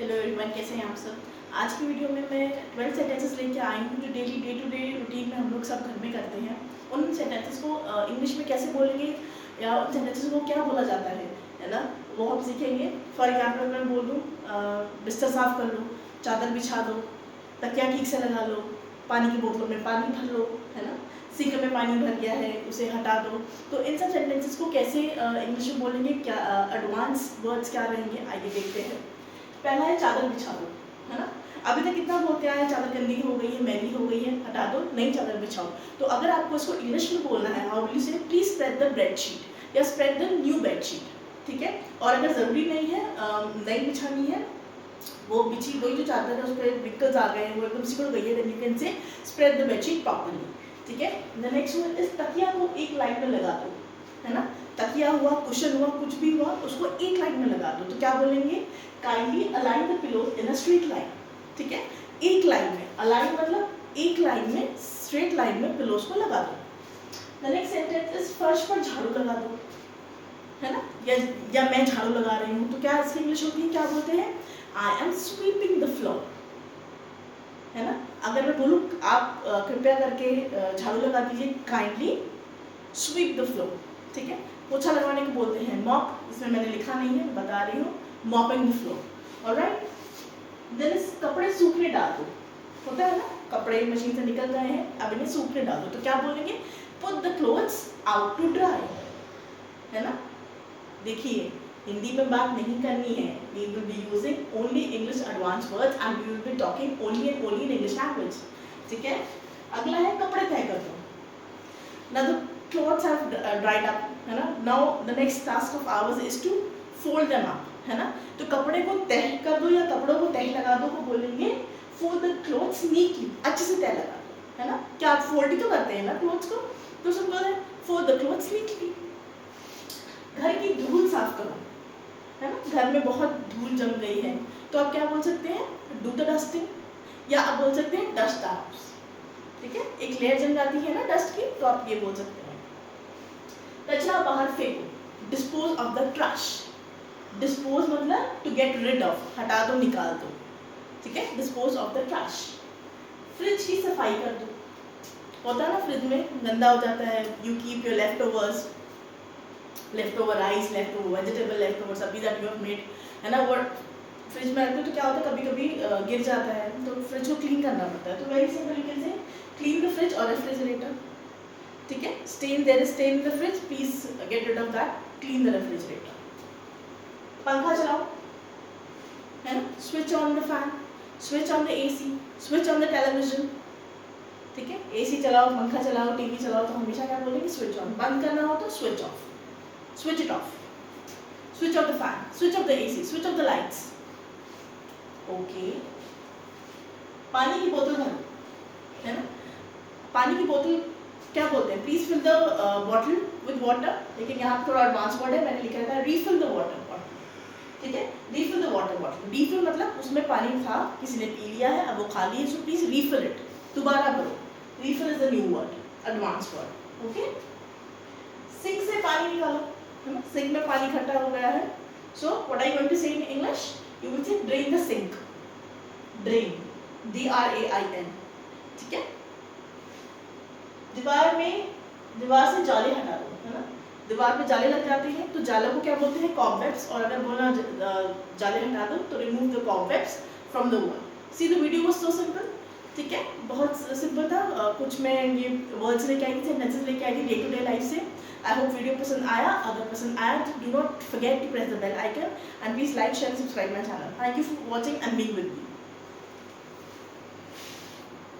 Hello everyone, कैसे हैं आप सब। आज की वीडियो में मैं 12 सेंटेंसेस लेके आई हूँ जो daily day to day routine में हम लोग सब घर में करते हैं। उन सेंटेंसेस को इंग्लिश में कैसे बोलेंगे या उन सेंटेंसेस को क्या बोला जाता है ना, वो हम सीखेंगे। फॉर एग्जाम्पल मैं बोल दूँ बिस्तर साफ कर लो, चादर बिछा दो, तकिया ठीक से लगा लो, पानी की बोतलों में पानी भर लो, है ना, सिंक में पानी भर गया है उसे हटा दो। तो इन सब सेंटेंसेस को कैसे इंग्लिश में बोलेंगे, क्या एडवांस वर्ड्स क्या रहेंगे, आइए देखते हैं। पहला है चादर बिछा दो, है ना। अभी तक कितना बोलते आए, चादर गंदी हो गई है, मैली हो गई है, हटा दो, नई चादर बिछाओ। तो अगर आपको इसको इंग्लिश में बोलना है, हाउ विल यू से, प्लीज स्प्रेड द बेडशीट या स्प्रेड द न्यू बेडशीट, ठीक है। और अगर ज़रूरी नहीं है, नई बिछानी है, वो बिछी वही जो चादर है उस पर विकल्स आ गए हैं, वो एकदम सिकुड़ गई है, then you can say spread the bedsheet properly, ठीक है। द नेक्स्ट वन इस तकिया को एक लाइन में लगा दो, है ना। तकिया हुआ, कुशन हुआ, कुछ भी हुआ, उसको एक लाइन में लगा दो। तो क्या बोलेंगे, kindly align the pillows in a straight line, ठीक है। एक लाइन में, अलाइन मतलब एक लाइन में, स्ट्रेट लाइन में पिलोज को लगा दो। द नेक्स्ट सेंटेंस इस फर्श पर झाड़ू लगा दो, है ना, या मैं झाड़ू लगा रही हूँ, तो क्या इसकी इंग्लिश होती है, क्या बोलते हैं, I am sweeping the floor, है ना। अगर मैं बोलूँ आप कृपया करके झाड़ू लगा दीजिए, काइंडली स्वीप द फ्लोर, ठीक है। पोछा लगाने को बोलते हैं मॉप, इसमें मैंने लिखा नहीं है, बता रही हूँ, mopping the floor, alright. Then कपड़े सूखने डाल दो, होता है ना, कपड़े मशीन से निकल गए हैं, अब इन्हें सूखने डाल दो। तो क्या बोलेंगे, put the clothes out to dry, है ना। देखिए, हिंदी में बात नहीं करनी है, we will be using only English advance words and we will be talking only and only in English language, ठीक है। अगला है कपड़े तय कर दो। Now the clothes have dried up, है ना। Now the next task of ours is to fold them up, है ना। तो कपड़े को तह कर दो या कपड़ों को तह लगा दो को बोलेंगे fold the clothes neatly, अच्छे से तह लगा दो, है ना। क्या आप फोल्ड ही तो करते हैं ना क्लोथ्स को, तो सब बोलते हैं fold the clothes neatly। घर की धूल साफ करो, है ना, घर में बहुत धूल जम गई है, तो आप क्या बोल सकते हैं, do the dusting, या आप बोल सकते हैं dust the house, ठीक है। एक लेयर जम जाती है ना डस्ट की, तो आप ये बोल सकते हैं। कचरा बाहर फेंको, dispose of the trash. Dispose मतलब टू गेट रिड ऑफ, हटा दो, निकाल दो, ठीक है, dispose of the trash. Fridge की सफाई कर दो, होता है ना फ्रिज में गंदा हो जाता है, you keep your left over rice, left over vegetable, left over सब्जी दैट यू हैव मेड, है ना, वो फ्रिज में रखते हो तो क्या होता है, कभी कभी गिर जाता है, तो फ्रिज को क्लीन करना पड़ता है। तो वेरी सिंपल यू कैन से clean the fridge or refrigerator, ठीक है। Stain, there is stain in the fridge, please get rid of that, clean the refrigerator। पंखा चलाओ, है ना, switch on the fan, switch on the AC, switch on the television, ठीक है। AC चलाओ, पंखा चलाओ, टीवी चलाओ, तो हमेशा क्या बोलेंगे, switch on। बंद करना हो तो switch off, switch it off, switch off the fan, switch off the AC, switch off the lights, okay। पानी की बोतल भरो, है ना। पानी की बोतल क्या बोलते हैं, please fill the bottle with water, लेकिन यहाँ पे थोड़ा एडवांस वर्ड है, मैंने लिखा था रीफिल द वाटर बॉटल, ठीक है। Refill the water bottle, refill मतलब उसमें पानी था, किसी ने पी लिया है, अब वो खाली है, सो प्लीज रीफिल इट, दोबारा भरो। Refill is the new word, advance word, okay. Sink से पानी निकालो, है ना, सिंक में पानी इकट्ठा हो गया है, so what I going to say in English, you will say drain the sink, drain, DRAIN, ठीक है। दीवार से जाले हटा दो, है ना। दीवार पे जाले लग जाते हैं, तो जालों को क्या बोलते हैं, कॉबवेब्स, और अगर बोलना जाले हटा दो तो remove the cobwebs from the wall. See the video was so simple, ठीक है, बहुत सिंपल था। कुछ मैं ये वर्ड्स लेके आई थी, सेंटेंसेस लेके आई थी डे टू डे लाइफ से। आई होप वीडियो पसंद आया, अगर पसंद आया तो do not forget to press the bell icon and please like, share, subscribe my channel. Thank you for watching and being with me.